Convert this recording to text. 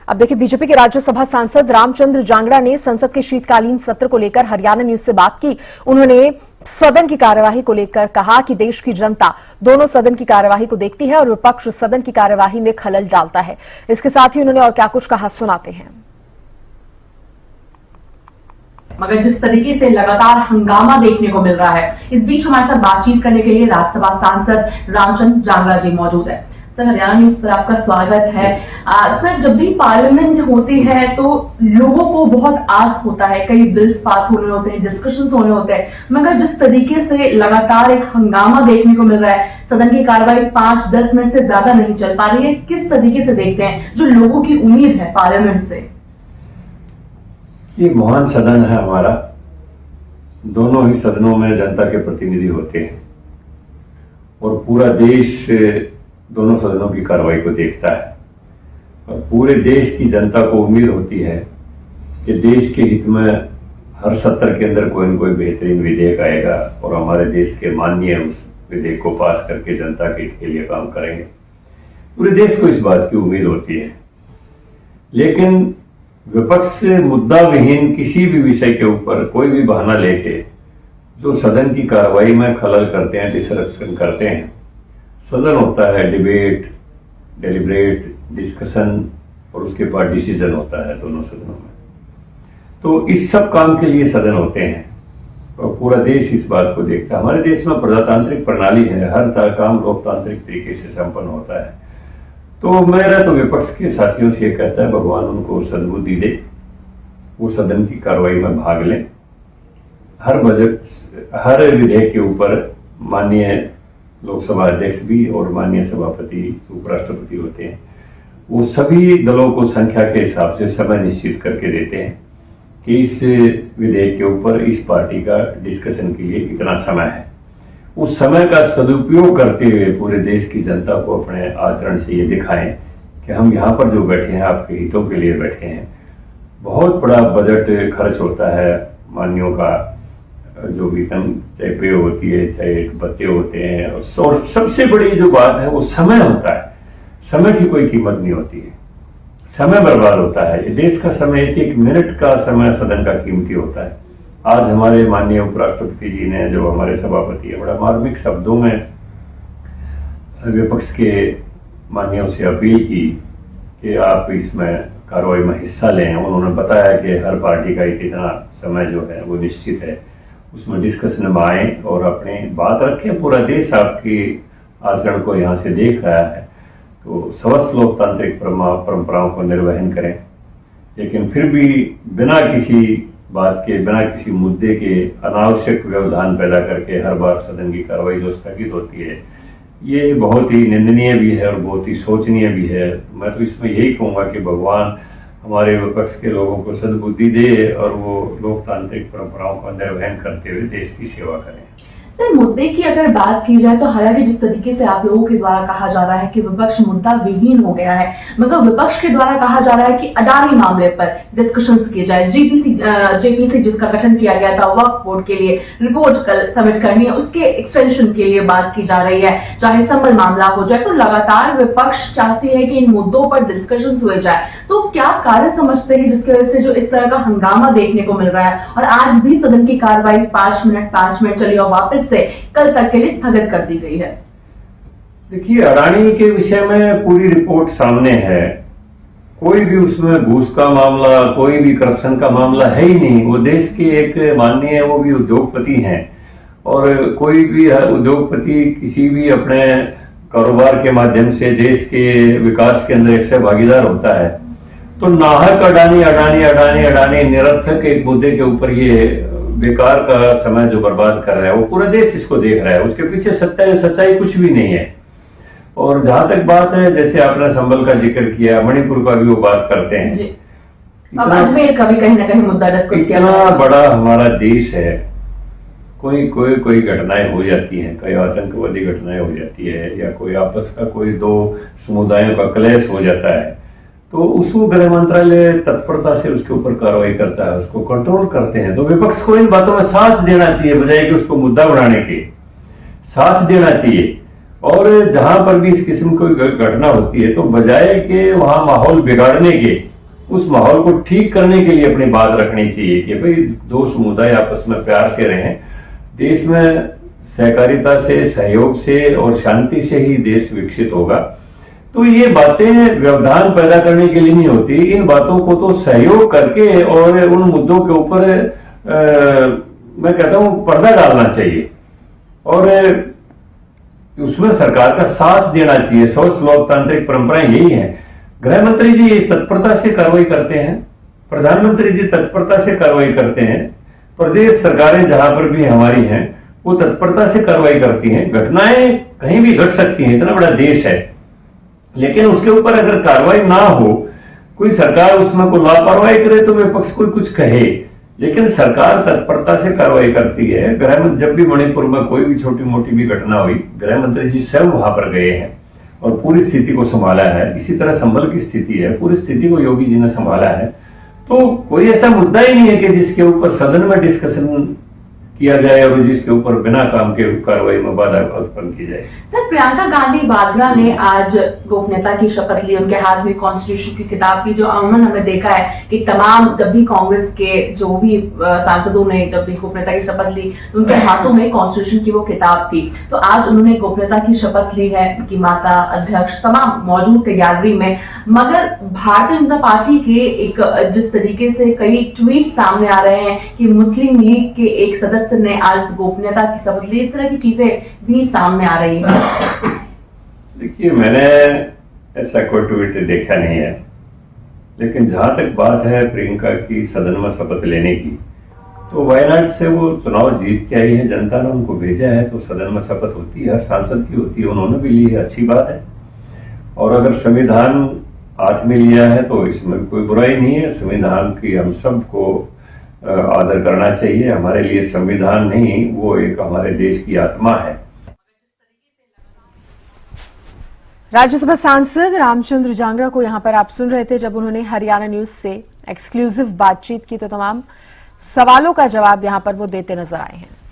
अब देखिए, बीजेपी के राज्यसभा सांसद रामचंद्र जांगड़ा ने संसद के शीतकालीन सत्र को लेकर हरियाणा न्यूज से बात की। उन्होंने सदन की कार्यवाही को लेकर कहा कि देश की जनता दोनों सदन की कार्यवाही को देखती है और विपक्ष सदन की कार्यवाही में खलल डालता है। इसके साथ ही उन्होंने और क्या कुछ कहा, सुनाते हैं। मगर जिस तरीके से लगातार हंगामा देखने को मिल रहा है, इस बीच हमारे साथ बातचीत करने के लिए राज्यसभा सांसद रामचंद्र जांगड़ा जी मौजूद है। सर, हरियाणा न्यूज पर आपका स्वागत है। सर, जब भी पार्लियामेंट होती है तो लोगों को बहुत आस होता है, कई बिल्स पास होने होते हैं, डिस्कशंस होने होते हैं, मगर जिस तरीके से लगातार एक हंगामा देखने को मिल रहा है, सदन की कार्रवाई 5-10 मिनट से ज्यादा नहीं चल पा रही है, किस तरीके से देखते हैं जो लोगों की उम्मीद है पार्लियामेंट से? ये महान सदन है हमारा। दोनों ही सदनों में जनता के प्रतिनिधि होते हैं और पूरा देश दोनों सदनों की कार्रवाई को देखता है और पूरे देश की जनता को उम्मीद होती है कि देश के हित में हर सत्र के अंदर कोई न कोई बेहतरीन विधेयक आएगा और हमारे देश के माननीय उस विधेयक को पास करके जनता के हित के लिए काम करेंगे। पूरे देश को इस बात की उम्मीद होती है, लेकिन विपक्ष मुद्दा विहीन किसी भी विषय के ऊपर कोई भी बहाना लेके जो सदन की कार्रवाई में खलल करते हैं, डिसरप्शन करते हैं। सदन होता है डिबेट, डेलिब्रेट, डिस्कशन और उसके बाद डिसीजन होता है दोनों सदनों में। तो इस सब काम के लिए सदन होते हैं और पूरा देश इस बात को देखता है। हमारे देश में प्रजातांत्रिक प्रणाली है, हर तरह काम लोकतांत्रिक तरीके से संपन्न होता है। तो मेरा तो विपक्ष के साथियों से ये कहता है, भगवान उनको सद्बुद्धि दे, वो सदन की कार्रवाई में भाग लें। हर बजट, हर विधेयक के ऊपर माननीय लोकसभा अध्यक्ष भी और माननीय सभापति, उपराष्ट्रपति होते हैं, वो सभी दलों को संख्या के हिसाब से समय निश्चित करके देते हैं कि इस विधेयक के ऊपर इस पार्टी का डिस्कशन के लिए इतना समय है। उस समय का सदुपयोग करते हुए पूरे देश की जनता को अपने आचरण से ये दिखाएं कि हम यहाँ पर जो बैठे हैं आपके हितों के लिए बैठे हैं। बहुत बड़ा बजट खर्च होता है माननीयों का, जो वेतन चाहे पे होती है, चाहे भत्ते होते हैं, और सबसे बड़ी जो बात है वो समय होता है। समय की कोई कीमत नहीं होती है, समय बर्बाद होता है। देश का समय, एक मिनट का समय सदन का कीमती होता है। आज हमारे माननीय उपराष्ट्रपति जी ने, जो हमारे सभापति है, बड़ा मार्मिक शब्दों में विपक्ष के माननीयों से अपील की कि आप इसमें कार्रवाई में हिस्सा लें। उन्होंने बताया कि हर पार्टी का इतना समय जो है वो निश्चित है, उसमें डिस्कशन में आए और अपनी बात रखें। पूरा देश आपकी आचरण को यहाँ से देख रहा है, तो स्वस्थ लोकतांत्रिक परंपराओं को निर्वहन करें, लेकिन फिर भी बिना किसी बात के, बिना किसी मुद्दे के अनावश्यक व्यवधान पैदा करके हर बार सदन की कार्रवाई जो स्थगित होती है, ये बहुत ही निंदनीय भी है और बहुत ही शोचनीय भी है। मैं तो इसमें यही कहूँगा कि भगवान हमारे विपक्ष के लोगों को सद्बुद्धि दे और वो लोकतांत्रिक परंपराओं का निर्वहन करते हुए देश की सेवा करें। सर, मुद्दे की अगर बात की जाए तो हालांकि जिस तरीके से आप लोगों के द्वारा कहा जा रहा है कि विपक्ष मुद्दा विहीन हो गया है, मगर विपक्ष के द्वारा कहा जा रहा है कि अडानी मामले पर डिस्कशंस किए जाए। जेपीसी जिसका गठन किया गया था वक्फ बोर्ड के लिए, रिपोर्ट कल सबमिट करनी है, उसके एक्सटेंशन के लिए बात की जा रही है, चाहे संबल मामला हो जाए। तो लगातार विपक्ष चाहती है कि इन मुद्दों पर डिस्कशंस हुए जाए। तो क्या कारण समझते हैं जिसकी वजह से जो इस तरह का हंगामा देखने को मिल रहा है और आज भी सदन की कार्रवाई 5 मिनट चली और वापस से कल तक के लिए स्थगित कर दी गई है? देखिए, अडानी के विषय में पूरी रिपोर्ट सामने है। कोई भी उसमें घूस का मामला, कोई भी करप्शन का मामला है ही नहीं। वो देश के एक माननीय, वो भी उद्योगपति हैं, और कोई भी उद्योगपति किसी भी अपने कारोबार के माध्यम से देश के विकास के अंदर एक से भागीदार होता है। तो नाहक अडानी अडानी अडानी अडानी निरर्थक एक मुद्दे के ऊपर ये बेकार का समय जो बर्बाद कर रहा है, वो पूरा देश इसको देख रहा है। उसके पीछे सच्चाई कुछ भी नहीं है। और जहां तक बात है, जैसे आपने संबल का जिक्र किया, मणिपुर का भी वो बात करते हैं जी। अब अजमेर का भी कहीं ना कहीं मुद्दा डिस्कस किया। इतना बड़ा हमारा देश है, कोई घटनाएं हो जाती हैं, कई आतंकवादी घटनाएं हो जाती है, या कोई आपस का कोई दो समुदायों का क्लेश हो जाता है, तो उसको गृह मंत्रालय तत्परता से उसके ऊपर कार्रवाई करता है, उसको कंट्रोल करते हैं। तो विपक्ष को इन बातों में साथ देना चाहिए, बजाय कि उसको मुद्दा बनाने के साथ देना चाहिए। और जहां पर भी इस किस्म की घटना होती है, तो बजाय कि वहां माहौल बिगाड़ने के उस माहौल को ठीक करने के लिए अपनी बात रखनी चाहिए कि भाई दो समुदाय आपस में प्यार से रहें। देश में सहकारिता से, सहयोग से और शांति से ही देश विकसित होगा। तो ये बातें व्यवधान पैदा करने के लिए नहीं होती, इन बातों को तो सहयोग करके और उन मुद्दों के ऊपर मैं कहता हूं पर्दा डालना चाहिए और उसमें सरकार का साथ देना चाहिए। स्वस्थ लोकतांत्रिक परंपराएं यही है। गृह मंत्री जी तत्परता से कार्रवाई करते हैं, प्रधानमंत्री जी तत्परता से कार्रवाई करते हैं, प्रदेश सरकारें जहां पर भी हमारी हैं वो तत्परता से कार्रवाई करती हैं। घटनाएं कहीं भी घट सकती हैं, इतना बड़ा देश है, लेकिन उसके ऊपर अगर कार्रवाई ना हो, कोई सरकार उसमें कोई लापरवाही करे तो विपक्ष कोई कुछ कहे, लेकिन सरकार तत्परता से कार्रवाई करती है। गृह मंत्री जब भी मणिपुर में कोई भी छोटी मोटी भी घटना हुई, गृह मंत्री जी स्वयं वहां पर गए हैं और पूरी स्थिति को संभाला है। इसी तरह संभल की स्थिति है, पूरी स्थिति को योगी जी ने संभाला है। तो कोई ऐसा मुद्दा ही नहीं है कि जिसके ऊपर सदन में डिस्कशन किया जाए और जिसके ऊपर बिना काम के कार्रवाई में बाधा उत्पन्न की जाए। सर, प्रियंका गांधी वाड्रा ने आज गोपनीयता की शपथ ली, उनके हाथ में कॉन्स्टिट्यूशन की किताब थी, जो अमूमन हमने देखा है कि तमाम जब भी कांग्रेस के जो भी सांसदों ने जब भी गोपनीयता की शपथ ली उनके हाथों में कॉन्स्टिट्यूशन की वो किताब थी। तो आज उन्होंने गोपनीयता की शपथ ली है, उनकी माता, अध्यक्ष तमाम मौजूद थे गैलरी में। मगर भारतीय जनता पार्टी के एक जिस तरीके से कई ट्वीट सामने आ रहे हैं कि मुस्लिम लीग के एक सदस्य ने आज गोपनीयता की शपथ ली, इस तरह की चीजें भी सामने आ रही हैं। देखिए, मैंने ऐसा कोई ट्वीट देखा नहीं है, लेकिन जहां तक बात है प्रियंका की सदन में शपथ लेने की, तो वायनाड से वो चुनाव जीत के आई है, जनता ने उनको भेजा है, तो सदन में शपथ होती है, हर सांसद की होती है, उन्होंने भी ली है, अच्छी बात है। और अगर संविधान हाथ में लिया है तो इसमें कोई बुराई नहीं है। संविधान की हम सबको आदर करना चाहिए। हमारे लिए संविधान नहीं, वो एक हमारे देश की आत्मा है। राज्यसभा सांसद रामचंद्र जांगड़ा को यहां पर आप सुन रहे थे जब उन्होंने हरियाणा न्यूज से एक्सक्लूसिव बातचीत की, तो तमाम सवालों का जवाब यहां पर वो देते नजर आए हैं।